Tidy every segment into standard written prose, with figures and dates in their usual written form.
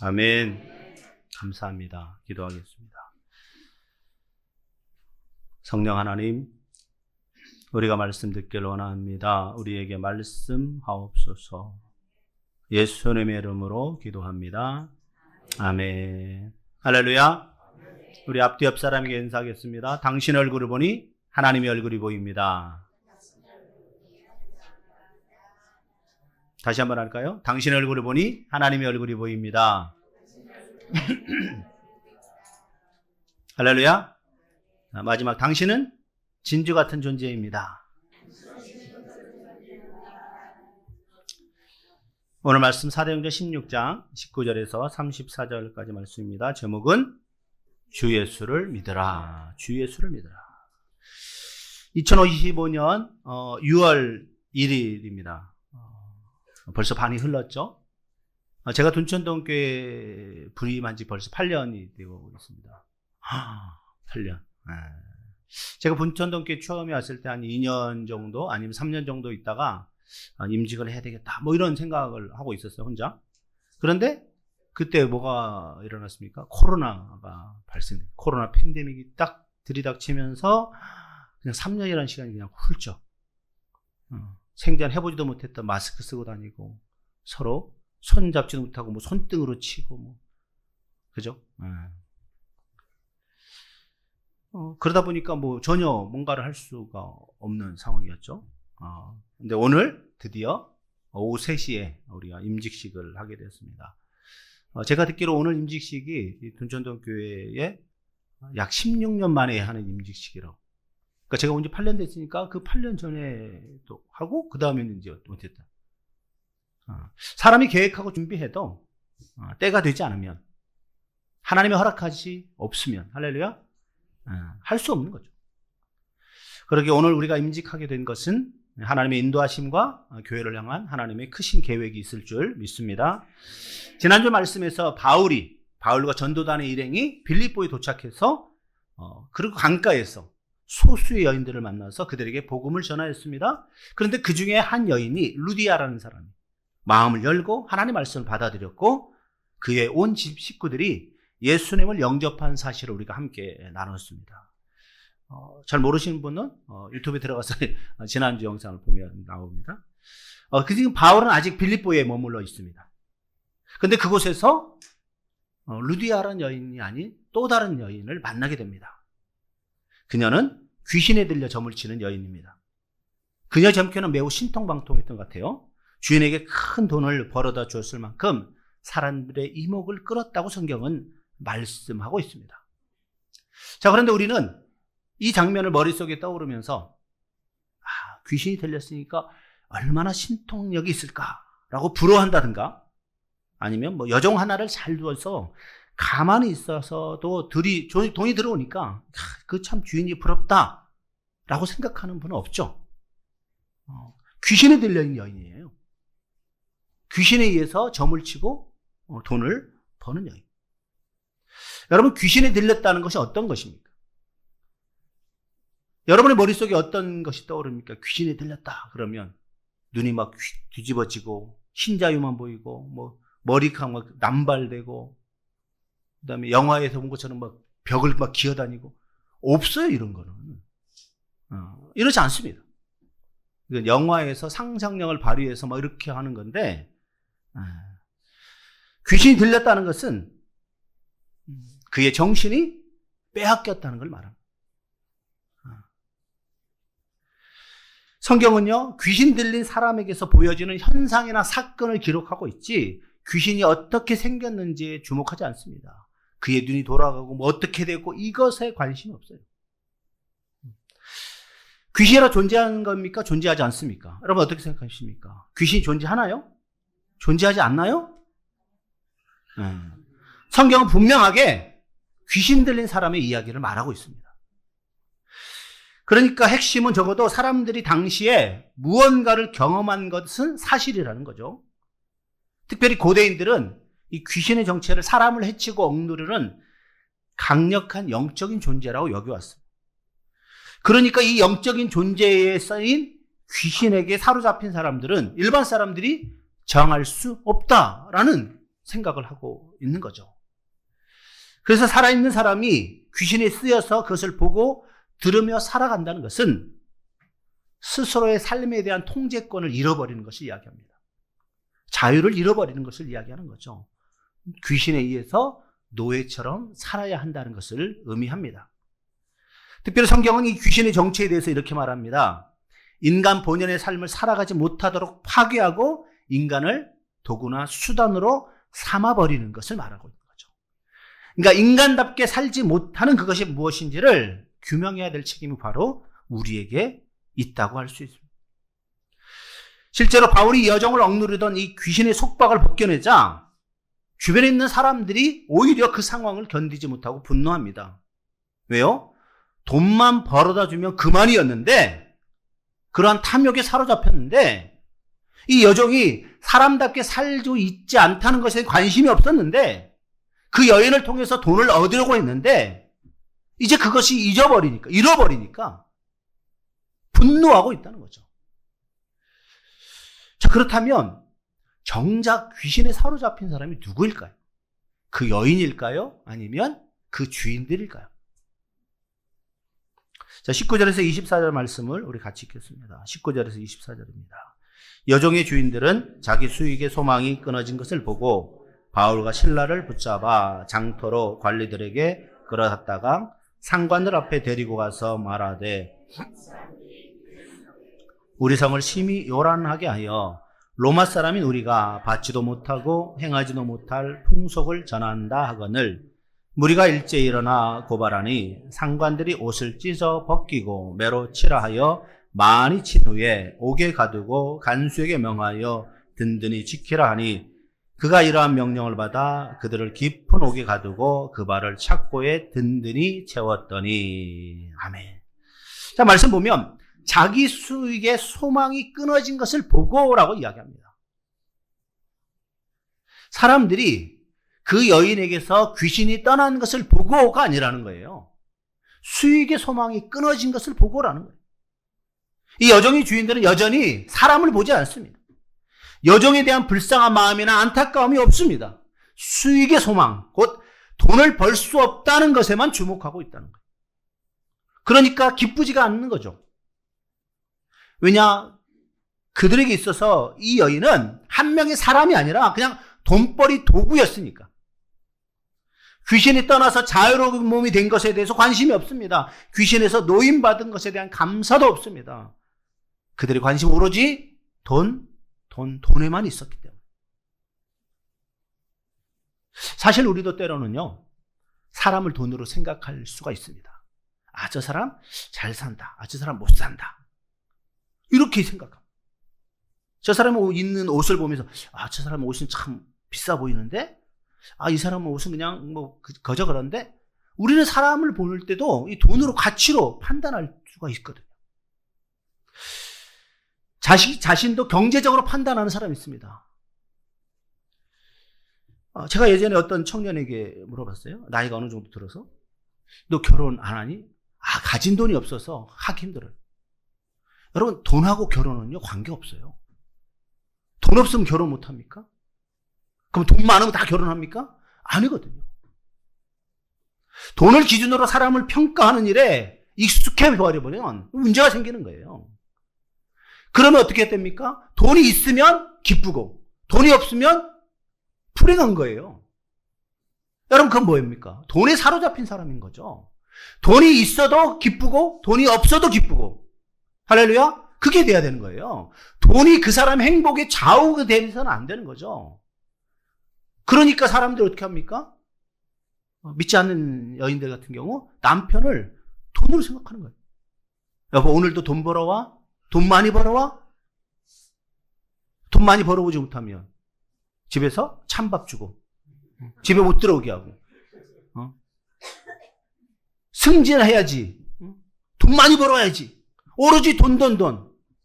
아멘. 감사합니다. 기도하겠습니다. 성령 하나님, 우리가 말씀 듣기를 원합니다. 우리에게 말씀하옵소서. 예수님의 이름으로 기도합니다. 아멘. 할렐루야. 우리 앞뒤 옆 사람에게 인사하겠습니다. 당신 얼굴을 보니 하나님의 얼굴이 보입니다. 다시 한번 할까요? 당신 얼굴을 보니 하나님의 얼굴이 보입니다. 할렐루야. 마지막, 당신은 진주 같은 존재입니다. 오늘 말씀 사도행전 16장 19절에서 34절까지 말씀입니다. 제목은 주 예수를 믿으라. 주 예수를 믿으라. 2025년 6월 1일입니다. 벌써 반이 흘렀죠. 제가 둔천동교회 부임한 지 벌써 8년이 되고 있습니다. 8년. 제가 둔천동교회 처음에 왔을 때 한 2년 정도 아니면 3년 정도 있다가 임직을 해야 되겠다 뭐 이런 생각을 하고 있었어요, 혼자. 그런데 그때 뭐가 일어났습니까? 코로나가 발생돼요. 코로나 팬데믹이 딱 들이닥치면서 그냥 3년이라는 시간이 그냥 훌쩍 생전 해보지도 못했던 마스크 쓰고 다니고 서로 손 잡지도 못하고 뭐 손등으로 치고 뭐 그죠? 그러다 보니까 뭐 전혀 뭔가를 할 수가 없는 상황이었죠. 근데 오늘 드디어 오후 3시에 우리가 임직식을 하게 되었습니다. 제가 듣기로 오늘 임직식이 둔천동 교회에 약 16년 만에 하는 임직식이라고. 그러니까 제가 온 지 8년 됐으니까 그 8년 전에도 하고 그 다음에는 이제 못했다. 사람이 계획하고 준비해도 때가 되지 않으면, 하나님의 허락하지 없으면, 할렐루야, 할 수 없는 거죠. 그러게 오늘 우리가 임직하게 된 것은 하나님의 인도하심과 교회를 향한 하나님의 크신 계획이 있을 줄 믿습니다. 지난주 말씀에서 바울과 전도단의 일행이 빌립보에 도착해서 그리고 강가에서 소수의 여인들을 만나서 그들에게 복음을 전하였습니다. 그런데 그 중에 한 여인이 루디아라는 사람이 마음을 열고 하나님의 말씀을 받아들였고 그의 온 집 식구들이 예수님을 영접한 사실을 우리가 함께 나눴습니다. 잘 모르시는 분은 유튜브에 들어가서 지난주 영상을 보면 나옵니다. 그 지금 바울은 아직 빌립보에 머물러 있습니다. 그런데 그곳에서 루디아라는 여인이 아닌 또 다른 여인을 만나게 됩니다. 그녀는 귀신에 들려 점을 치는 여인입니다. 그녀 정체는 매우 신통방통했던 것 같아요. 주인에게 큰 돈을 벌어다 주었을 만큼 사람들의 이목을 끌었다고 성경은 말씀하고 있습니다. 자, 그런데 우리는 이 장면을 머릿속에 떠오르면서 귀신이 들렸으니까 얼마나 신통력이 있을까라고 부러워한다든가 아니면 뭐 여종 하나를 잘 두어서 가만히 있어서도 돈이 들어오니까 그 참 주인이 부럽다라고 생각하는 분은 없죠. 귀신에 들려있는 여인이에요. 귀신에 의해서 점을 치고 돈을 버는 여인. 여러분, 귀신에 들렸다는 것이 어떤 것입니까? 여러분의 머릿속에 어떤 것이 떠오릅니까? 귀신에 들렸다 그러면 눈이 막 뒤집어지고 흰자유만 보이고 뭐 머리카락 막 남발되고 그다음에 영화에서 본 것처럼 막 벽을 막 기어다니고 없어요. 이런 거는 이러지 않습니다. 이건 영화에서 상상력을 발휘해서 막 이렇게 하는 건데 귀신이 들렸다는 것은 그의 정신이 빼앗겼다는 걸 말합니다. 성경은요, 귀신 들린 사람에게서 보여지는 현상이나 사건을 기록하고 있지 귀신이 어떻게 생겼는지에 주목하지 않습니다. 그의 눈이 돌아가고 뭐 어떻게 됐고 이것에 관심이 없어요. 귀신이라 존재하는 겁니까? 존재하지 않습니까? 여러분 어떻게 생각하십니까? 귀신이 존재하나요? 존재하지 않나요? 성경은 분명하게 귀신 들린 사람의 이야기를 말하고 있습니다. 그러니까 핵심은 적어도 사람들이 당시에 무언가를 경험한 것은 사실이라는 거죠. 특별히 고대인들은 이 귀신의 정체를 사람을 해치고 억누르는 강력한 영적인 존재라고 여겨왔습니다. 그러니까 이 영적인 존재에 쌓인 귀신에게 사로잡힌 사람들은 일반 사람들이 저항할 수 없다라는 생각을 하고 있는 거죠. 그래서 살아있는 사람이 귀신에 쓰여서 그것을 보고 들으며 살아간다는 것은 스스로의 삶에 대한 통제권을 잃어버리는 것을 이야기합니다. 자유를 잃어버리는 것을 이야기하는 거죠. 귀신에 의해서 노예처럼 살아야 한다는 것을 의미합니다. 특별히 성경은 이 귀신의 정체에 대해서 이렇게 말합니다. 인간 본연의 삶을 살아가지 못하도록 파괴하고 인간을 도구나 수단으로 삼아버리는 것을 말하고 있는 거죠. 그러니까 인간답게 살지 못하는 그것이 무엇인지를 규명해야 될 책임이 바로 우리에게 있다고 할 수 있습니다. 실제로 바울이 여정을 억누르던 이 귀신의 속박을 벗겨내자 주변에 있는 사람들이 오히려 그 상황을 견디지 못하고 분노합니다. 왜요? 돈만 벌어다 주면 그만이었는데, 그러한 탐욕에 사로잡혔는데, 이 여종이 사람답게 살고 있지 않다는 것에 관심이 없었는데, 그 여인을 통해서 돈을 얻으려고 했는데, 이제 그것이 잃어버리니까 분노하고 있다는 거죠. 자, 그렇다면 정작 귀신에 사로잡힌 사람이 누구일까요? 그 여인일까요? 아니면 그 주인들일까요? 자, 19절에서 24절 말씀을 우리 같이 읽겠습니다. 19절에서 24절입니다. 여종의 주인들은 자기 수익의 소망이 끊어진 것을 보고 바울과 실라를 붙잡아 장터로 관리들에게 끌어갔다가 상관들 앞에 데리고 가서 말하되, 우리 성을 심히 요란하게 하여 로마 사람인 우리가 받지도 못하고 행하지도 못할 풍속을 전한다 하거늘 무리가 일제히 일어나 고발하니 상관들이 옷을 찢어 벗기고 매로 치라 하여 많이 친 후에 옥에 가두고 간수에게 명하여 든든히 지키라 하니 그가 이러한 명령을 받아 그들을 깊은 옥에 가두고 그 발을 착고에 든든히 채웠더니. 아멘. 자, 말씀 보면 자기 수익의 소망이 끊어진 것을 보고라고 이야기합니다. 사람들이 그 여인에게서 귀신이 떠난 것을 보고가 아니라는 거예요. 수익의 소망이 끊어진 것을 보고라는 거예요. 이 여종의 주인들은 여전히 사람을 보지 않습니다. 여종에 대한 불쌍한 마음이나 안타까움이 없습니다. 수익의 소망, 곧 돈을 벌 수 없다는 것에만 주목하고 있다는 거예요. 그러니까 기쁘지가 않는 거죠. 왜냐? 그들에게 있어서 이 여인은 한 명의 사람이 아니라 그냥 돈벌이 도구였으니까. 귀신이 떠나서 자유로운 몸이 된 것에 대해서 관심이 없습니다. 귀신에서 노임받은 것에 대한 감사도 없습니다. 그들의 관심은 오로지 돈에만 있었기 때문에. 사실 우리도 때로는요, 사람을 돈으로 생각할 수가 있습니다. 아, 저 사람 잘 산다. 아, 저 사람 못 산다. 이렇게 생각합니다. 저 사람이 입는 옷을 보면서, 아, 저 사람 옷은 참 비싸 보이는데, 아, 이 사람은 옷은 그냥 거저 그런데, 우리는 사람을 볼 때도 이 돈으로 가치로 판단할 수가 있거든요. 자신도 경제적으로 판단하는 사람이 있습니다. 제가 예전에 어떤 청년에게 물어봤어요. 나이가 어느 정도 들어서. 너 결혼 안 하니? 아, 가진 돈이 없어서 하기 힘들어요. 여러분, 돈하고 결혼은요, 관계없어요. 돈 없으면 결혼 못 합니까? 그럼 돈 많으면 다 결혼합니까? 아니거든요. 돈을 기준으로 사람을 평가하는 일에 익숙해 버리면 문제가 생기는 거예요. 그러면 어떻게 됩니까? 돈이 있으면 기쁘고, 돈이 없으면 불행한 거예요. 여러분, 그건 뭐입니까? 돈에 사로잡힌 사람인 거죠. 돈이 있어도 기쁘고, 돈이 없어도 기쁘고, 할렐루야? 그게 돼야 되는 거예요. 돈이 그 사람의 행복에 좌우가 되서는 안 되는 거죠. 그러니까 사람들이 어떻게 합니까? 믿지 않는 여인들 같은 경우 남편을 돈으로 생각하는 거예요. 여보, 오늘도 돈 벌어와? 돈 많이 벌어와? 돈 많이 벌어오지 못하면 집에서 찬밥 주고 집에 못 들어오게 하고, 승진해야지, 돈 많이 벌어야지, 오로지 돈.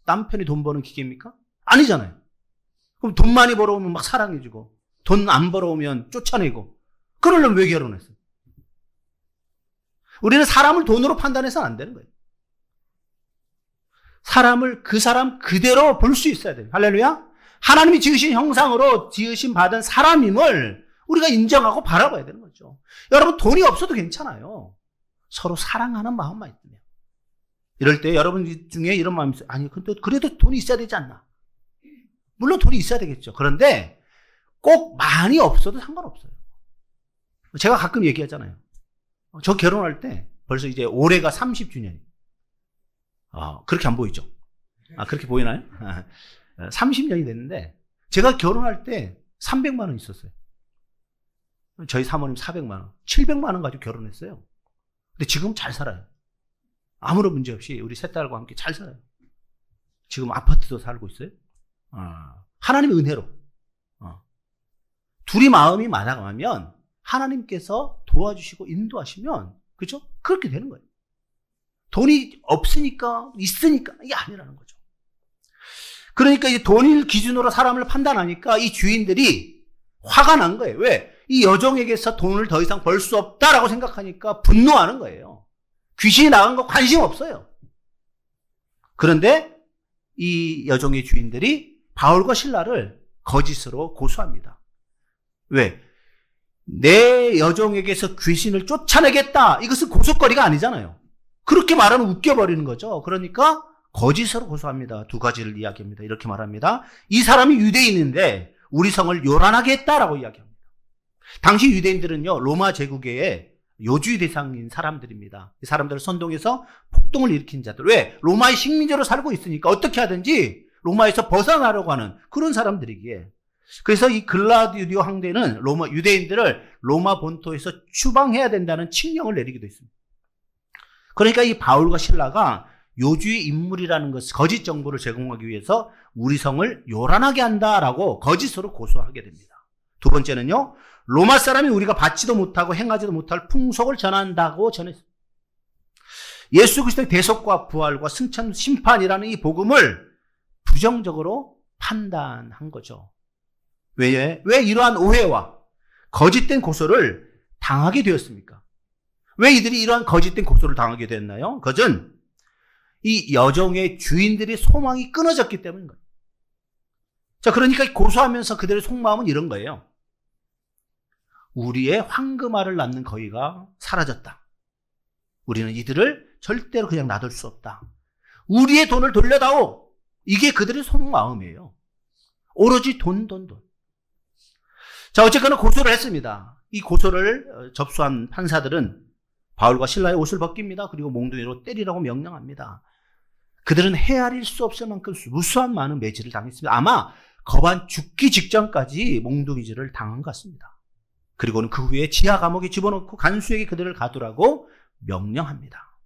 남편이 돈 버는 기계입니까? 아니잖아요. 그럼 돈 많이 벌어오면 막 사랑해주고, 돈 안 벌어오면 쫓아내고, 그러려면 왜 결혼했어요? 우리는 사람을 돈으로 판단해서는 안 되는 거예요. 사람을 그 사람 그대로 볼 수 있어야 돼요. 할렐루야? 하나님이 지으신 형상으로 지으신 받은 사람임을 우리가 인정하고 바라봐야 되는 거죠. 여러분, 돈이 없어도 괜찮아요. 서로 사랑하는 마음만 있으면. 이럴 때 여러분 중에 이런 마음이 있어요. 아니, 근데 그래도 돈이 있어야 되지 않나? 물론 돈이 있어야 되겠죠. 그런데 꼭 많이 없어도 상관없어요. 제가 가끔 얘기하잖아요. 저 결혼할 때 벌써 이제 올해가 30주년이에요. 그렇게 안 보이죠? 그렇게 보이나요? 30년이 됐는데 제가 결혼할 때 300만 원 있었어요. 저희 사모님 400만 원, 700만 원 가지고 결혼했어요. 근데 지금 잘 살아요. 아무런 문제 없이 우리 세 딸과 함께 잘 살아요. 지금 아파트도 살고 있어요. 하나님의 은혜로. 둘이 마음이 맞아가면 하나님께서 도와주시고 인도하시면, 그죠? 그렇게 되는 거예요. 돈이 없으니까, 있으니까, 이게 아니라는 거죠. 그러니까 이제 돈을 기준으로 사람을 판단하니까 이 주인들이 화가 난 거예요. 왜? 이 여종에게서 돈을 더 이상 벌 수 없다라고 생각하니까 분노하는 거예요. 귀신이 나간 거 관심 없어요. 그런데 이 여종의 주인들이 바울과 실라를 거짓으로 고소합니다. 왜? 내 여종에게서 귀신을 쫓아내겠다. 이것은 고소거리가 아니잖아요. 그렇게 말하면 웃겨버리는 거죠. 그러니까 거짓으로 고소합니다. 두 가지를 이야기합니다. 이렇게 말합니다. 이 사람이 유대인인데 우리 성을 요란하게 했다라고 이야기합니다. 당시 유대인들은요, 로마 제국의 요주의 대상인 사람들입니다. 이 사람들을 선동해서 폭동을 일으킨 자들. 왜? 로마의 식민지로 살고 있으니까 어떻게 하든지 로마에서 벗어나려고 하는 그런 사람들이기에. 그래서 이 글라디오 황제는 유대인들을 로마 본토에서 추방해야 된다는 칙령을 내리기도 했습니다. 그러니까 이 바울과 실라가 요주의 인물이라는 것을 거짓 정보를 제공하기 위해서 우리 성을 요란하게 한다라고 거짓으로 고소하게 됩니다. 두 번째는요, 로마 사람이 우리가 받지도 못하고 행하지도 못할 풍속을 전한다고 전했습니다. 예수 그리스도의 대속과 부활과 승천, 심판이라는 이 복음을 부정적으로 판단한 거죠. 왜 이러한 오해와 거짓된 고소를 당하게 되었습니까? 왜 이들이 이러한 거짓된 고소를 당하게 됐나요? 그것은 이 여종의 주인들의 소망이 끊어졌기 때문인 거예요. 자, 그러니까 고소하면서 그들의 속마음은 이런 거예요. 우리의 황금알을 낳는 거위가 사라졌다. 우리는 이들을 절대로 그냥 놔둘 수 없다. 우리의 돈을 돌려다오. 이게 그들의 속마음이에요. 오로지 돈. 자, 어쨌거나 고소를 했습니다. 이 고소를 접수한 판사들은 바울과 실라의 옷을 벗깁니다. 그리고 몽둥이로 때리라고 명령합니다. 그들은 헤아릴 수 없을 만큼 무수한 많은 매질을 당했습니다. 아마 거반 죽기 직전까지 몽둥이질을 당한 것 같습니다. 그리고는 그 후에 지하 감옥에 집어넣고 간수에게 그들을 가두라고 명령합니다.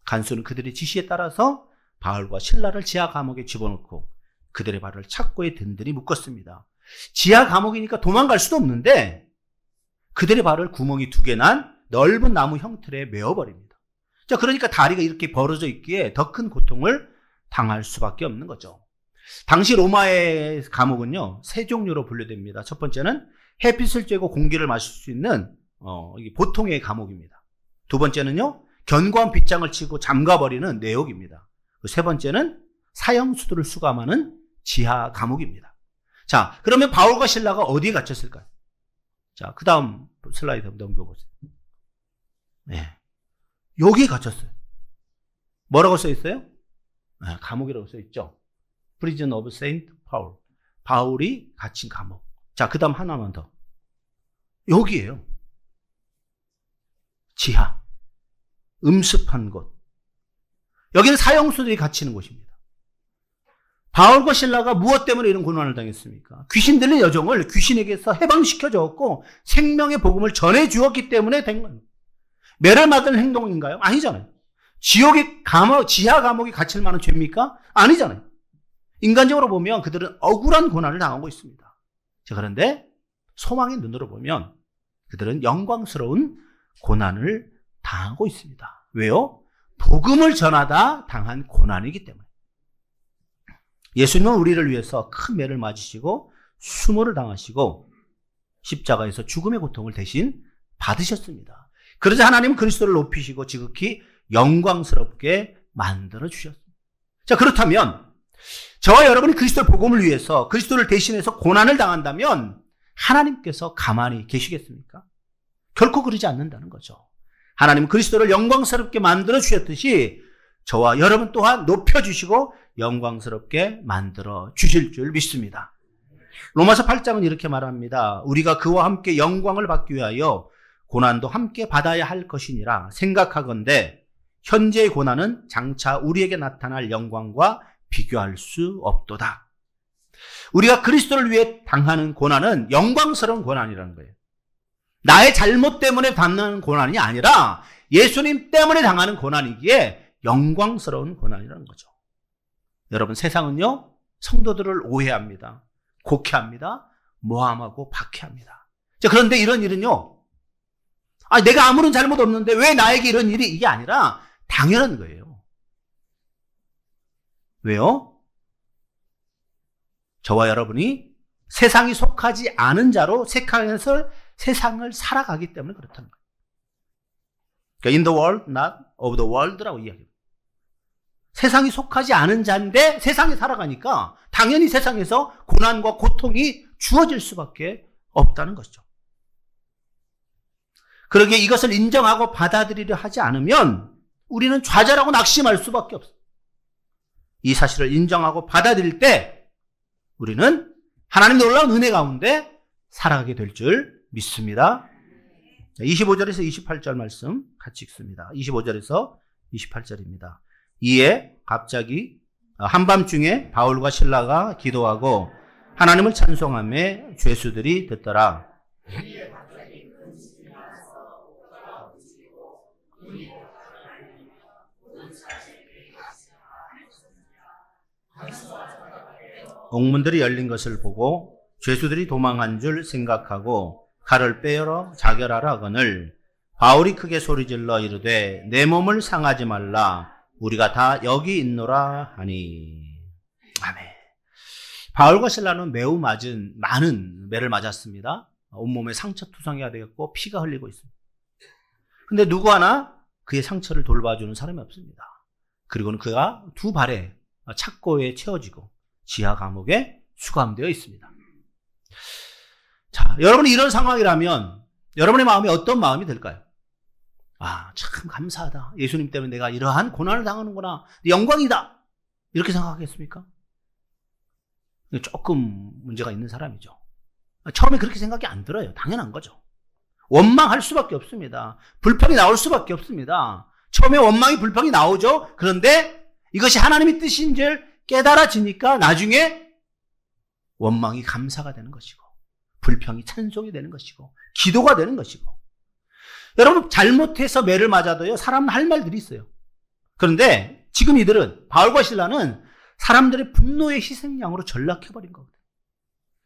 간수는 그들의 지시에 따라서 바울과 실라를 지하 감옥에 집어넣고 그들의 발을 착고에 든든히 묶었습니다. 지하 감옥이니까 도망갈 수도 없는데 그들의 발을 구멍이 2개 난 넓은 나무 형틀에 메어버립니다. 자, 그러니까 다리가 이렇게 벌어져 있기에 더 큰 고통을 당할 수밖에 없는 거죠. 당시 로마의 감옥은요, 3종류로 분류됩니다. 첫 번째는 햇빛을 쬐고 공기를 마실 수 있는 보통의 감옥입니다. 두 번째는요, 견고한 빗장을 치고 잠가버리는 내옥입니다. 세 번째는 사형수들을 수감하는 지하 감옥입니다. 자, 그러면 바울과 실라가 어디에 갇혔을까요? 자, 그 다음 슬라이드 넘겨보세요. 네, 여기에 갇혔어요. 뭐라고 써 있어요? 네, 감옥이라고 써 있죠. Prison of Saint Paul. 바울이 갇힌 감옥. 자, 그 다음 하나만 더. 여기에요. 지하. 음습한 곳. 여기는 사형수들이 갇히는 곳입니다. 바울과 실라가 무엇 때문에 이런 고난을 당했습니까? 귀신 들린 여종을 귀신에게서 해방시켜 주었고 생명의 복음을 전해 주었기 때문에 된 거예요. 매를 맞는 행동인가요? 아니잖아요. 지옥의 지하 감옥에 갇힐 만한 죄입니까? 아니잖아요. 인간적으로 보면 그들은 억울한 고난을 당하고 있습니다. 자, 그런데 소망의 눈으로 보면 그들은 영광스러운 고난을 당하고 있습니다. 왜요? 복음을 전하다 당한 고난이기 때문에. 예수님은 우리를 위해서 큰 매를 맞으시고 수모를 당하시고 십자가에서 죽음의 고통을 대신 받으셨습니다. 그러자 하나님은 그리스도를 높이시고 지극히 영광스럽게 만들어 주셨습니다. 자, 그렇다면 저와 여러분이 그리스도의 복음을 위해서 그리스도를 대신해서 고난을 당한다면 하나님께서 가만히 계시겠습니까? 결코 그러지 않는다는 거죠. 하나님은 그리스도를 영광스럽게 만들어 주셨듯이 저와 여러분 또한 높여주시고 영광스럽게 만들어 주실 줄 믿습니다. 로마서 8장은 이렇게 말합니다. 우리가 그와 함께 영광을 받기 위하여 고난도 함께 받아야 할 것이니라 생각하건대 현재의 고난은 장차 우리에게 나타날 영광과 비교할 수 없도다. 우리가 그리스도를 위해 당하는 고난은 영광스러운 고난이라는 거예요. 나의 잘못 때문에 당하는 고난이 아니라 예수님 때문에 당하는 고난이기에 영광스러운 고난이라는 거죠. 여러분, 세상은요, 성도들을 오해합니다. 곡해합니다. 모함하고 박해합니다. 자, 그런데 이런 일은요, 내가 아무런 잘못 없는데 왜 나에게 이런 일이, 이게 아니라 당연한 거예요. 왜요? 저와 여러분이 세상이 속하지 않은 자로 세상을 살아가기 때문에 그렇다는 거예요. 그러니까 in the world, not of the world라고 이야기해요. 세상이 속하지 않은 자인데 세상에 살아가니까 당연히 세상에서 고난과 고통이 주어질 수밖에 없다는 것이죠. 그러기에 이것을 인정하고 받아들이려 하지 않으면 우리는 좌절하고 낙심할 수밖에 없어요. 이 사실을 인정하고 받아들일 때 우리는 하나님의 놀라운 은혜 가운데 살아가게 될 줄 믿습니다. 25절에서 28절 말씀 같이 읽습니다. 25절에서 28절입니다. 이에 갑자기 한밤중에 바울과 실라가 기도하고 하나님을 찬송하며 죄수들이 듣더라. 옥문들이 열린 것을 보고 죄수들이 도망한 줄 생각하고 칼을 빼어 자결하라 하거늘 바울이 크게 소리질러 이르되 내 몸을 상하지 말라 우리가 다 여기 있노라 하니. 아멘. 바울과 실라는 매우 많은 매를 맞았습니다. 온몸에 상처 투성이가 되었고 피가 흘리고 있습니다. 근데 누구 하나 그의 상처를 돌봐주는 사람이 없습니다. 그리고는 그가 두 발에 착고에 채워지고 지하 감옥에 수감되어 있습니다. 자, 여러분이 이런 상황이라면 여러분의 마음이 어떤 마음이 들까요? 참 감사하다. 예수님 때문에 내가 이러한 고난을 당하는구나. 영광이다. 이렇게 생각하겠습니까? 조금 문제가 있는 사람이죠. 처음에 그렇게 생각이 안 들어요. 당연한 거죠. 원망할 수밖에 없습니다. 불평이 나올 수밖에 없습니다. 처음에 원망이 불평이 나오죠. 그런데 이것이 하나님의 뜻인 줄 깨달아지니까 나중에 원망이 감사가 되는 것이고 불평이 찬송이 되는 것이고 기도가 되는 것이고. 여러분, 잘못해서 매를 맞아도요, 사람은 할 말들이 있어요. 그런데 지금 이들은, 바울과 실라는 사람들의 분노의 희생양으로 전락해버린 거거든요.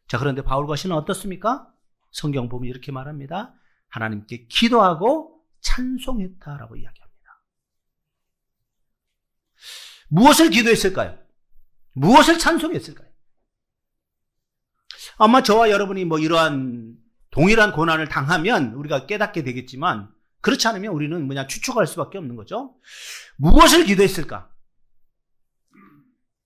자, 그런데 바울과 실라는 어떻습니까? 성경 보면 이렇게 말합니다. 하나님께 기도하고 찬송했다라고 이야기합니다. 무엇을 기도했을까요? 무엇을 찬송했을까요? 아마 저와 여러분이 이러한 동일한 고난을 당하면 우리가 깨닫게 되겠지만 그렇지 않으면 우리는 그냥 추측할 수밖에 없는 거죠. 무엇을 기도했을까?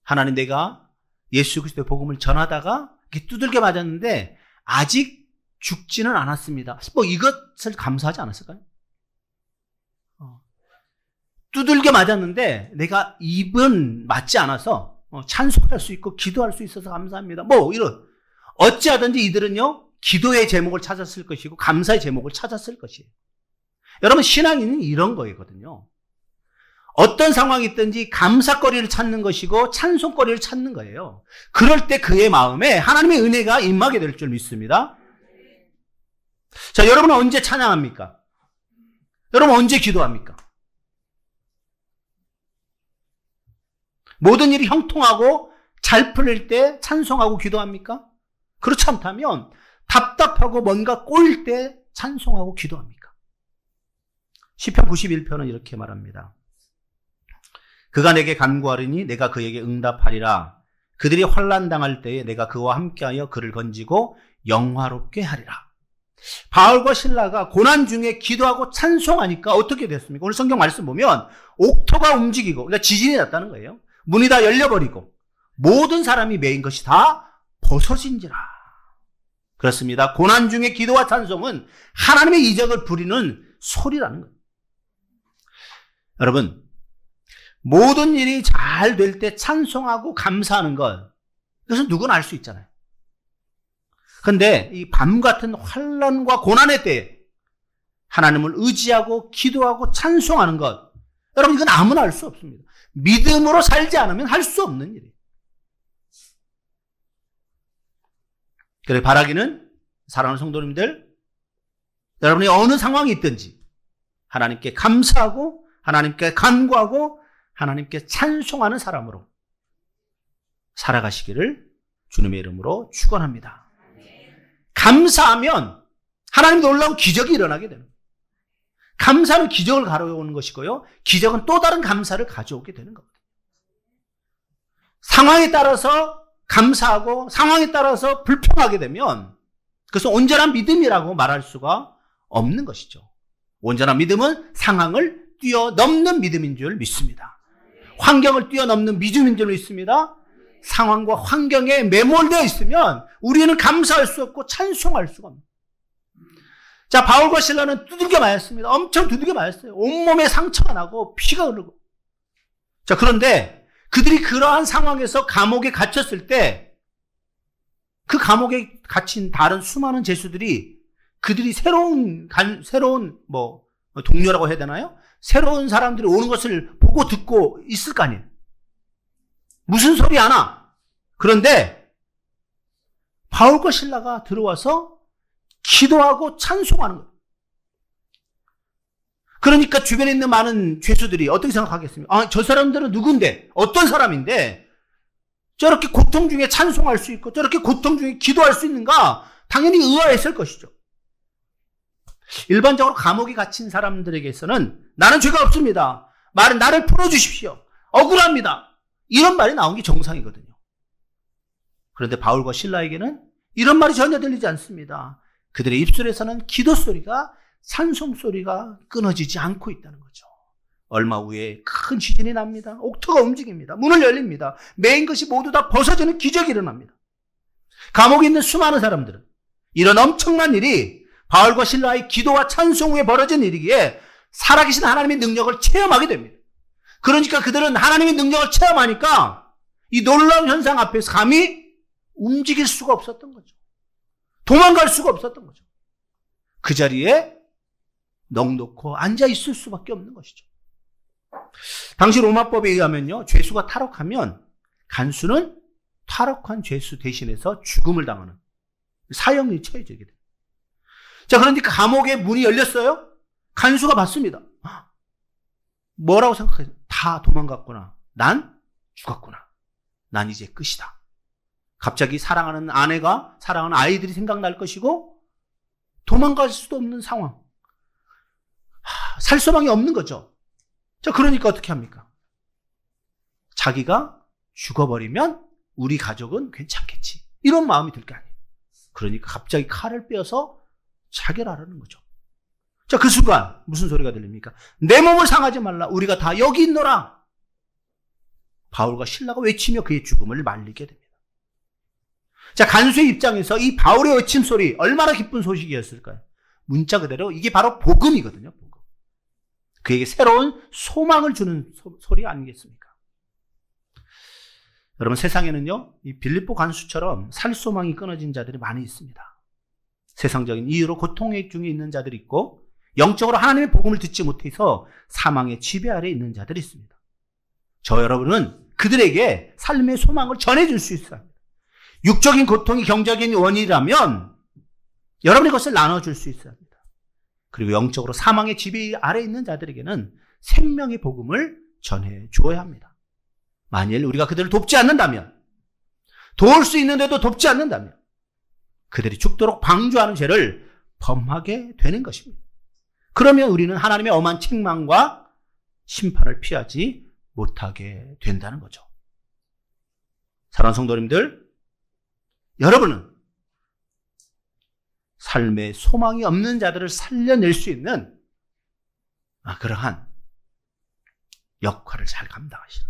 하나님, 내가 예수 그리스도의 복음을 전하다가 이렇게 두들겨 맞았는데 아직 죽지는 않았습니다. 이것을 감사하지 않았을까요? 두들겨 맞았는데 내가 입은 맞지 않아서 찬송할 수 있고 기도할 수 있어서 감사합니다. 이런. 어찌하든지 이들은요, 기도의 제목을 찾았을 것이고 감사의 제목을 찾았을 것이에요. 여러분, 신앙인은 이런 거거든요. 어떤 상황이 있든지 감사거리를 찾는 것이고 찬송거리를 찾는 거예요. 그럴 때 그의 마음에 하나님의 은혜가 임하게 될 줄 믿습니다. 자, 여러분은 언제 찬양합니까? 여러분 언제 기도합니까? 모든 일이 형통하고 잘 풀릴 때 찬송하고 기도합니까? 그렇지 않다면 답답하고 뭔가 꼬일 때 찬송하고 기도합니까? 시편 91편은 이렇게 말합니다. 그가 내게 간구하리니 내가 그에게 응답하리라. 그들이 환난 당할 때에 내가 그와 함께하여 그를 건지고 영화롭게 하리라. 바울과 실라가 고난 중에 기도하고 찬송하니까 어떻게 됐습니까? 오늘 성경 말씀 보면 옥토가 움직이고, 그러니까 지진이 났다는 거예요. 문이 다 열려버리고 모든 사람이 매인 것이 다 벗어진지라. 그렇습니다. 고난 중에 기도와 찬송은 하나님의 이적을 부리는 소리라는 거예요. 여러분, 모든 일이 잘 될 때 찬송하고 감사하는 것, 이것은 누구나 알 수 있잖아요. 그런데 이 밤 같은 환난과 고난의 때에 하나님을 의지하고 기도하고 찬송하는 것, 여러분 이건 아무나 할 수 없습니다. 믿음으로 살지 않으면 할 수 없는 일이에요. 그래 바라기는 사랑하는 성도님들, 여러분이 어느 상황이 있든지 하나님께 감사하고 하나님께 간구하고 하나님께 찬송하는 사람으로 살아가시기를 주님의 이름으로 축원합니다. 감사하면 하나님 놀라운 기적이 일어나게 되는 거예요. 감사는 기적을 가져오는 것이고요. 기적은 또 다른 감사를 가져오게 되는 겁니다. 상황에 따라서 감사하고 상황에 따라서 불평하게 되면 그것은 온전한 믿음이라고 말할 수가 없는 것이죠. 온전한 믿음은 상황을 뛰어넘는 믿음인 줄 믿습니다. 환경을 뛰어넘는 믿음인 줄 믿습니다. 상황과 환경에 매몰되어 있으면 우리는 감사할 수 없고 찬송할 수가 없습니다. 자, 바울과 실라는 두들겨 맞았습니다. 엄청 두들겨 맞았어요. 온몸에 상처가 나고 피가 흐르고. 자, 그런데 그들이 그러한 상황에서 감옥에 갇혔을 때 그 감옥에 갇힌 다른 수많은 죄수들이 그들이 새로운 동료라고 해야 되나요? 새로운 사람들이 오는 것을 보고 듣고 있을 거 아니에요. 무슨 소리 하나? 그런데 바울과 실라가 들어와서 기도하고 찬송하는 거예요. 그러니까 주변에 있는 많은 죄수들이 어떻게 생각하겠습니까? 저 사람들은 누군데? 어떤 사람인데? 저렇게 고통 중에 찬송할 수 있고 저렇게 고통 중에 기도할 수 있는가? 당연히 의아했을 것이죠. 일반적으로 감옥에 갇힌 사람들에게서는 나는 죄가 없습니다. 나를 풀어주십시오. 억울합니다. 이런 말이 나온 게 정상이거든요. 그런데 바울과 실라에게는 이런 말이 전혀 들리지 않습니다. 그들의 입술에서는 기도 소리가 찬송 소리가 끊어지지 않고 있다는 거죠. 얼마 후에 큰 지진이 납니다. 옥토가 움직입니다. 문을 열립니다. 매인 것이 모두 다 벗어지는 기적이 일어납니다. 감옥에 있는 수많은 사람들은 이런 엄청난 일이 바울과 실라의 기도와 찬송 후에 벌어진 일이기에 살아계신 하나님의 능력을 체험하게 됩니다. 그러니까 그들은 하나님의 능력을 체험하니까 이 놀라운 현상 앞에서 감히 움직일 수가 없었던 거죠. 도망갈 수가 없었던 거죠. 그 자리에 넋놓고 앉아 있을 수밖에 없는 것이죠. 당시 로마법에 의하면요, 죄수가 탈옥하면 간수는 탈옥한 죄수 대신해서 죽음을 당하는 사형이 처해지게 됩니다. 자, 그러니까 감옥의 문이 열렸어요. 간수가 봤습니다. 뭐라고 생각해요? 다 도망갔구나. 난 죽었구나. 난 이제 끝이다. 갑자기 사랑하는 아내가, 사랑하는 아이들이 생각날 것이고 도망갈 수도 없는 상황. 살 소망이 없는 거죠. 자, 그러니까 어떻게 합니까? 자기가 죽어버리면 우리 가족은 괜찮겠지. 이런 마음이 들 게 아니에요. 그러니까 갑자기 칼을 빼어서 자결하라는 거죠. 자, 그 순간 무슨 소리가 들립니까? 내 몸을 상하지 말라. 우리가 다 여기 있노라. 바울과 실라가 외치며 그의 죽음을 말리게 됩니다. 자, 간수의 입장에서 이 바울의 외침 소리 얼마나 기쁜 소식이었을까요? 문자 그대로 이게 바로 복음이거든요. 복음. 그에게 새로운 소망을 주는 소리 아니겠습니까? 여러분, 세상에는요, 이 빌립보 간수처럼 살 소망이 끊어진 자들이 많이 있습니다. 세상적인 이유로 고통 중에 있는 자들이 있고 영적으로 하나님의 복음을 듣지 못해서 사망의 지배 아래에 있는 자들이 있습니다. 저 여러분은 그들에게 삶의 소망을 전해줄 수 있어야 합니다. 육적인 고통이 경제적인 원인이라면 여러분이 그것을 나눠줄 수 있어야 합니다. 그리고 영적으로 사망의 지배 아래에 있는 자들에게는 생명의 복음을 전해줘야 합니다. 만일 우리가 그들을 돕지 않는다면, 도울 수 있는데도 돕지 않는다면 그들이 죽도록 방조하는 죄를 범하게 되는 것입니다. 그러면 우리는 하나님의 엄한 책망과 심판을 피하지 못하게 된다는 거죠. 사랑하는 성도님들, 여러분은 삶에 소망이 없는 자들을 살려낼 수 있는 그러한 역할을 잘 감당하시는,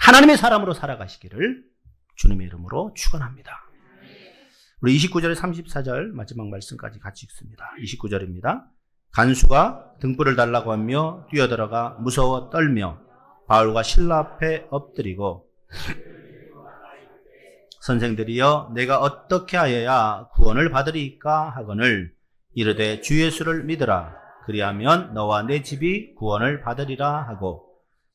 하나님의 사람으로 살아가시기를 주님의 이름으로 축원합니다. 우리 29절에 34절 마지막 말씀까지 같이 읽습니다. 29절입니다. 간수가 등불을 달라고 하며 뛰어들어가 무서워 떨며 바울과 실라 앞에 엎드리고 선생들이여 내가 어떻게 하여야 구원을 받으리까 하거늘 이르되 주 예수를 믿으라 그리하면 너와 내 집이 구원을 받으리라 하고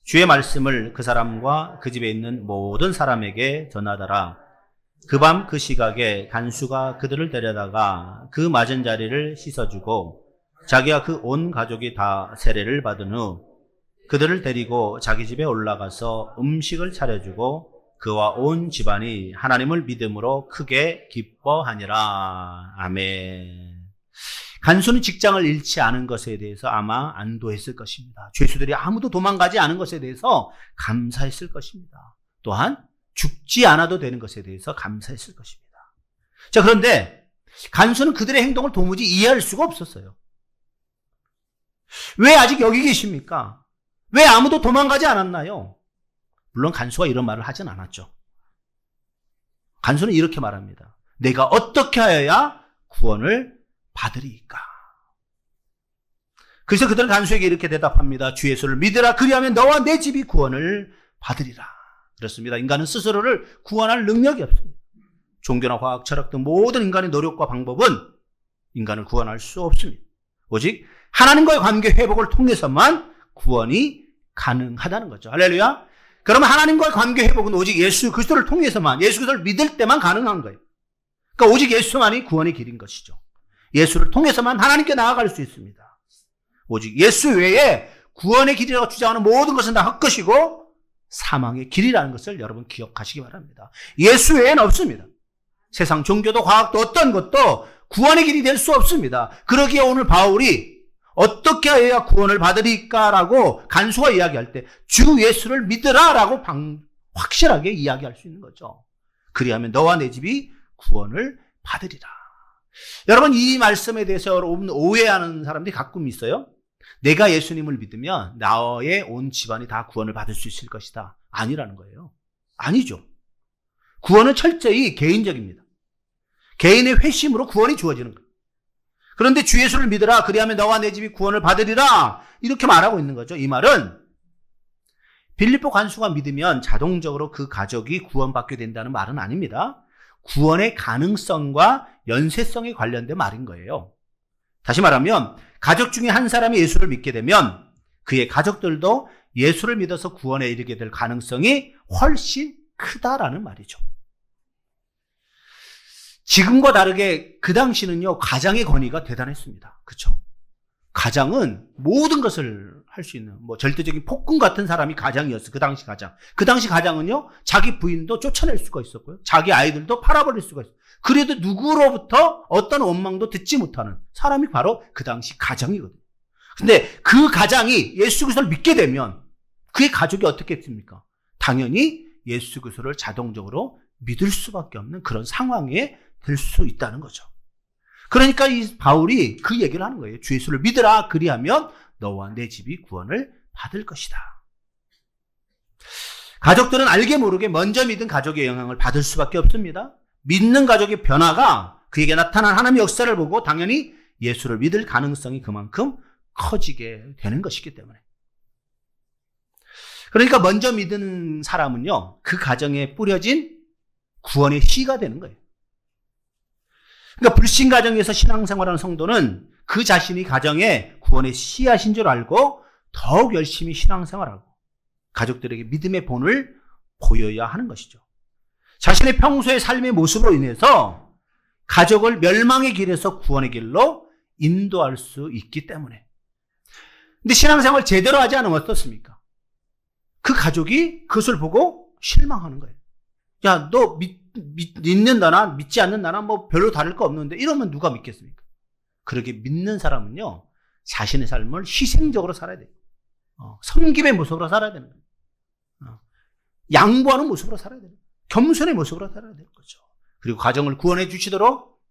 주의 말씀을 그 사람과 그 집에 있는 모든 사람에게 전하더라. 그 밤 그 시각에 간수가 그들을 데려다가 그 맞은 자리를 씻어주고 자기와 그 온 가족이 다 세례를 받은 후 그들을 데리고 자기 집에 올라가서 음식을 차려주고 그와 온 집안이 하나님을 믿음으로 크게 기뻐하니라. 아멘. 간수는 직장을 잃지 않은 것에 대해서 아마 안도했을 것입니다. 죄수들이 아무도 도망가지 않은 것에 대해서 감사했을 것입니다. 또한 죽지 않아도 되는 것에 대해서 감사했을 것입니다. 자, 그런데 간수는 그들의 행동을 도무지 이해할 수가 없었어요. 왜 아직 여기 계십니까? 왜 아무도 도망가지 않았나요? 물론 간수가 이런 말을 하진 않았죠. 간수는 이렇게 말합니다. 내가 어떻게 하여야 구원을 받으리까? 그래서 그들은 간수에게 이렇게 대답합니다. 주 예수를 믿으라. 그리하면 너와 내 집이 구원을 받으리라. 그렇습니다. 인간은 스스로를 구원할 능력이 없습니다. 종교나 과학, 철학 등 모든 인간의 노력과 방법은 인간을 구원할 수 없습니다. 오직 하나님과의 관계 회복을 통해서만 구원이 가능하다는 거죠. 할렐루야. 그러면 하나님과의 관계 회복은 오직 예수 그리스도를 통해서만, 예수 그리스도를 믿을 때만 가능한 거예요. 그러니까 오직 예수만이 구원의 길인 것이죠. 예수를 통해서만 하나님께 나아갈 수 있습니다. 오직 예수 외에 구원의 길이라고 주장하는 모든 것은 다 헛것이고 사망의 길이라는 것을 여러분 기억하시기 바랍니다. 예수 외에는 없습니다. 세상 종교도 과학도 어떤 것도 구원의 길이 될 수 없습니다. 그러기에 오늘 바울이 어떻게 해야 구원을 받으리까라고 간수가 이야기할 때 주 예수를 믿으라라고 확실하게 이야기할 수 있는 거죠. 그리하면 너와 내 집이 구원을 받으리라. 여러분, 이 말씀에 대해서 여러분 오해하는 사람들이 가끔 있어요. 내가 예수님을 믿으면 나의 온 집안이 다 구원을 받을 수 있을 것이다. 아니라는 거예요. 아니죠. 구원은 철저히 개인적입니다. 개인의 회심으로 구원이 주어지는 거예요. 그런데 주 예수를 믿으라. 그리하면 너와 내 집이 구원을 받으리라. 이렇게 말하고 있는 거죠. 이 말은 빌립보 간수가 믿으면 자동적으로 그 가족이 구원받게 된다는 말은 아닙니다. 구원의 가능성과 연쇄성에 관련된 말인 거예요. 다시 말하면 가족 중에 한 사람이 예수를 믿게 되면 그의 가족들도 예수를 믿어서 구원에 이르게 될 가능성이 훨씬 크다라는 말이죠. 지금과 다르게 그 당시는요, 가장의 권위가 대단했습니다. 그렇죠? 가장은 모든 것을 할 수 있는 절대적인 폭군 같은 사람이 가장이었어요. 그 당시 가장. 그 당시 가장은요, 자기 부인도 쫓아낼 수가 있었고요. 자기 아이들도 팔아버릴 수가 있어요. 그래도 누구로부터 어떤 원망도 듣지 못하는 사람이 바로 그 당시 가장이거든요. 근데 그 가장이 예수 그리스도를 믿게 되면 그의 가족이 어떻게 했습니까? 당연히 예수 그리스도를 자동적으로 믿을 수밖에 없는 그런 상황에 될 수 있다는 거죠. 그러니까 이 바울이 그 얘기를 하는 거예요. 주 예수를 믿으라. 그리하면 너와 내 집이 구원을 받을 것이다. 가족들은 알게 모르게 먼저 믿은 가족의 영향을 받을 수밖에 없습니다. 믿는 가족의 변화가 그에게 나타난 하나님의 역사를 보고 당연히 예수를 믿을 가능성이 그만큼 커지게 되는 것이기 때문에. 그러니까 먼저 믿은 사람은요, 그 가정에 뿌려진 구원의 씨가 되는 거예요. 그러니까 불신 가정에서 신앙생활하는 성도는 그 자신이 가정에 구원의 씨앗인 줄 알고 더욱 열심히 신앙생활하고 가족들에게 믿음의 본을 보여야 하는 것이죠. 자신의 평소의 삶의 모습으로 인해서 가족을 멸망의 길에서 구원의 길로 인도할 수 있기 때문에. 근데 신앙생활 제대로 하지 않으면 어떻습니까? 그 가족이 그것을 보고 실망하는 거예요. 야, 너 믿는다나 믿지 않는다나 별로 다를 거 없는데 이러면 누가 믿겠습니까? 그렇게 믿는 사람은요, 자신의 삶을 희생적으로 살아야 돼요. 섬김의 모습으로 살아야 되는 거예요. 양보하는 모습으로 살아야 돼요. 겸손의 모습으로 살아야 되는 거죠. 그리고 가정을 구원해 주시도록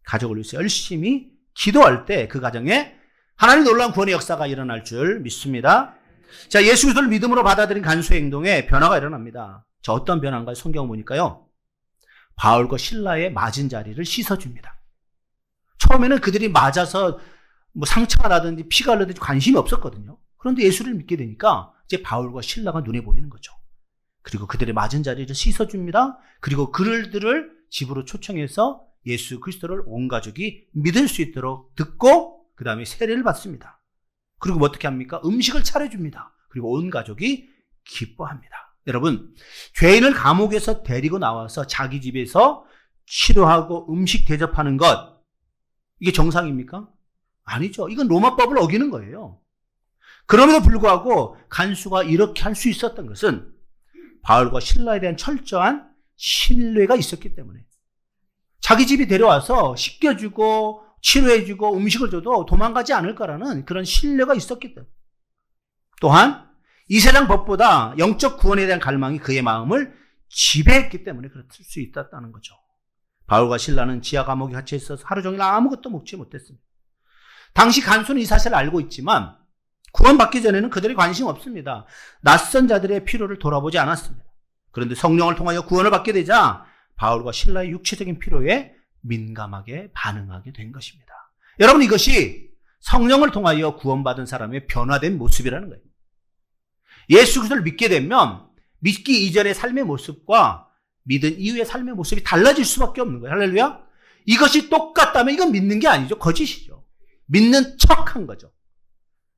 가족을 위해서 열심히 기도할 때 그 가정에 하나님의 놀라운 구원의 역사가 일어날 줄 믿습니다. 자, 예수 그리스도를 믿음으로 받아들인 간수의 행동에 변화가 일어납니다. 자, 어떤 변화인가요? 성경 보니까요. 바울과 실라의 맞은 자리를 씻어줍니다. 처음에는 그들이 맞아서 뭐 상처가 나든지 피가 흘러든지 관심이 없었거든요. 그런데 예수를 믿게 되니까 이제 바울과 실라가 눈에 보이는 거죠. 그리고 그들의 맞은 자리를 씻어줍니다. 그리고 그들을 집으로 초청해서 예수 그리스도를 온 가족이 믿을 수 있도록 듣고 그 다음에 세례를 받습니다. 그리고 뭐 어떻게 합니까? 음식을 차려줍니다. 그리고 온 가족이 기뻐합니다. 여러분, 죄인을 감옥에서 데리고 나와서 자기 집에서 치료하고 음식 대접하는 것, 이게 정상입니까? 아니죠. 이건 로마법을 어기는 거예요. 그럼에도 불구하고 간수가 이렇게 할 수 있었던 것은 바울과 실라에 대한 철저한 신뢰가 있었기 때문에, 자기 집에 데려와서 씻겨주고 치료해주고 음식을 줘도 도망가지 않을 거라는 그런 신뢰가 있었기 때문에, 또한 이 세상 법보다 영적 구원에 대한 갈망이 그의 마음을 지배했기 때문에 그럴 수 있었다는 거죠. 바울과 실라는 지하 감옥에 갇혀 있어서 하루 종일 아무것도 먹지 못했습니다. 당시 간수는 이 사실을 알고 있지만 구원받기 전에는 그들이 관심 없습니다. 낯선 자들의 필요를 돌아보지 않았습니다. 그런데 성령을 통하여 구원을 받게 되자 바울과 실라의 육체적인 필요에 민감하게 반응하게 된 것입니다. 여러분, 이것이 성령을 통하여 구원받은 사람의 변화된 모습이라는 거예요. 예수 그리스도를 믿게 되면 믿기 이전의 삶의 모습과 믿은 이후의 삶의 모습이 달라질 수밖에 없는 거예요. 할렐루야. 이것이 똑같다면 이건 믿는 게 아니죠. 거짓이죠. 믿는 척한 거죠.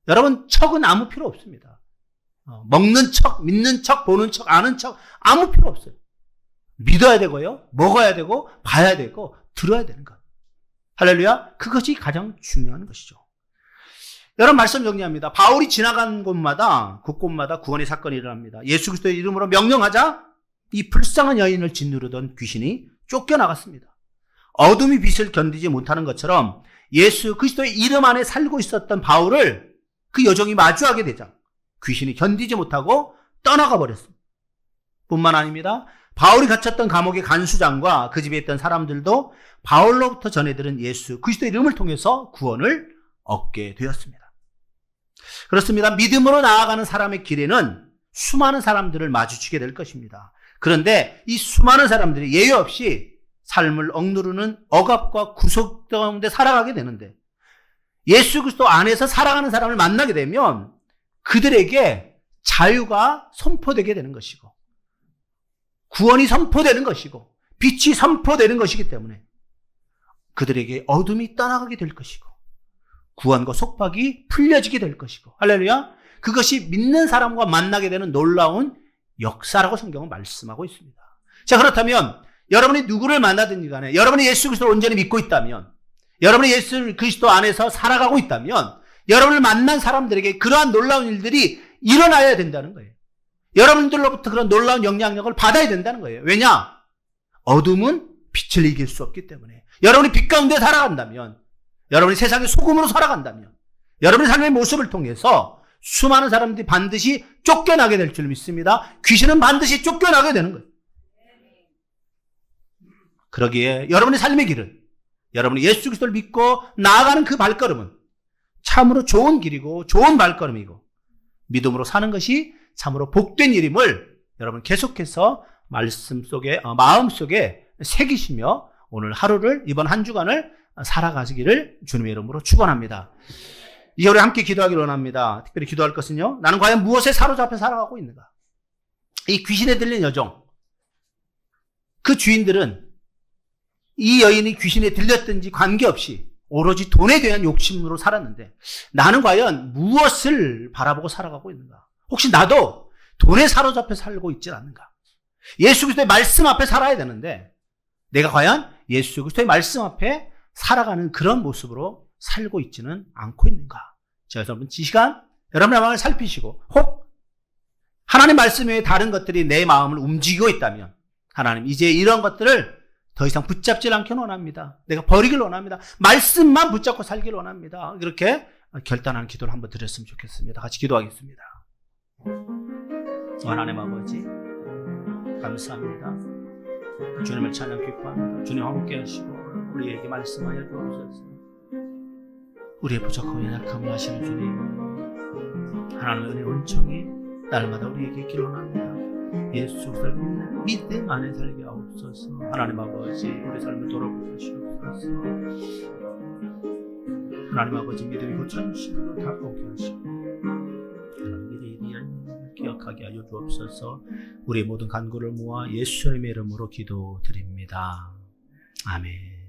여러분, 척은 아무 필요 없습니다. 먹는 척, 믿는 척, 보는 척, 아는 척 아무 필요 없어요. 믿어야 되고요. 먹어야 되고 봐야 되고 들어야 되는 것. 할렐루야. 그것이 가장 중요한 것이죠. 여러분, 말씀 정리합니다. 바울이 지나간 곳마다 곳곳마다 구원의 사건이 일어납니다. 예수 그리스도의 이름으로 명령하자 이 불쌍한 여인을 짓누르던 귀신이 쫓겨나갔습니다. 어둠이 빛을 견디지 못하는 것처럼 예수 그리스도의 이름 안에 살고 있었던 바울을 그 여종이 마주하게 되자 귀신이 견디지 못하고 떠나가 버렸습니다. 뿐만 아닙니다. 바울이 갇혔던 감옥의 간수장과 그 집에 있던 사람들도 바울로부터 전해들은 예수 그리스도의 이름을 통해서 구원을 얻게 되었습니다. 그렇습니다. 믿음으로 나아가는 사람의 길에는 수많은 사람들을 마주치게 될 것입니다. 그런데 이 수많은 사람들이 예외 없이 삶을 억누르는 억압과 구속 가운데 살아가게 되는데, 예수 그리스도 안에서 살아가는 사람을 만나게 되면 그들에게 자유가 선포되게 되는 것이고 구원이 선포되는 것이고 빛이 선포되는 것이기 때문에 그들에게 어둠이 떠나가게 될 것이고 구원과 속박이 풀려지게 될 것이고, 할렐루야. 그것이 믿는 사람과 만나게 되는 놀라운 역사라고 성경은 말씀하고 있습니다. 자, 그렇다면 여러분이 누구를 만나든지 간에 여러분이 예수 그리스도를 온전히 믿고 있다면, 여러분이 예수 그리스도 안에서 살아가고 있다면 여러분을 만난 사람들에게 그러한 놀라운 일들이 일어나야 된다는 거예요. 여러분들로부터 그런 놀라운 영향력을 받아야 된다는 거예요. 왜냐? 어둠은 빛을 이길 수 없기 때문에. 여러분이 빛 가운데 살아간다면, 여러분이 세상의 소금으로 살아간다면, 여러분의 삶의 모습을 통해서 수많은 사람들이 반드시 쫓겨나게 될 줄 믿습니다. 귀신은 반드시 쫓겨나게 되는 거예요. 그러기에 여러분의 삶의 길은, 여러분이 예수 그리스도를 믿고 나아가는 그 발걸음은 참으로 좋은 길이고 좋은 발걸음이고 믿음으로 사는 것이 참으로 복된 일임을 여러분 계속해서 말씀 속에, 마음 속에 새기시며 오늘 하루를, 이번 한 주간을 살아가시기를 주님의 이름으로 축원합니다. 이제 우리 함께 기도하기를 원합니다. 특별히 기도할 것은요, 나는 과연 무엇에 사로잡혀 살아가고 있는가? 이 귀신에 들린 여종, 그 주인들은 이 여인이 귀신에 들렸든지 관계없이 오로지 돈에 대한 욕심으로 살았는데, 나는 과연 무엇을 바라보고 살아가고 있는가? 혹시 나도 돈에 사로잡혀 살고 있지 않는가? 예수 그리스도의 말씀 앞에 살아야 되는데 내가 과연 예수 그리스도의 말씀 앞에 살아가는 그런 모습으로 살고 있지는 않고 있는가? 제가 여러분 이 시간 여러분의 마음을 살피시고, 혹 하나님 말씀 외에 다른 것들이 내 마음을 움직이고 있다면 하나님, 이제 이런 것들을 더 이상 붙잡질 않기를 원합니다. 내가 버리길 원합니다. 말씀만 붙잡고 살기를 원합니다. 그렇게 결단하는 기도를 한번 드렸으면 좋겠습니다. 같이 기도하겠습니다. 하나님 아버지, 감사합니다. 주님을 찬양 기뻐합니다. 주님 함께 하시고 우리에게 말씀하여 주옵소서. 우리의 부족함과 약함을 아시는 주님, 하나님의 은혜 은총이 날마다 우리에게 기록납니다. 예수를 믿는 믿음 안에 살게 하옵소서. 하나님 아버지, 우리 삶을 돌아보게 하시옵소서. 하나님 아버지, 믿음이 곧 전심으로 다가오게 하시고 하나님의 일이한 일을 기억하게 하여 주옵소서. 우리의 모든 간구를 모아 예수님의 이름으로 기도드립니다. 아멘.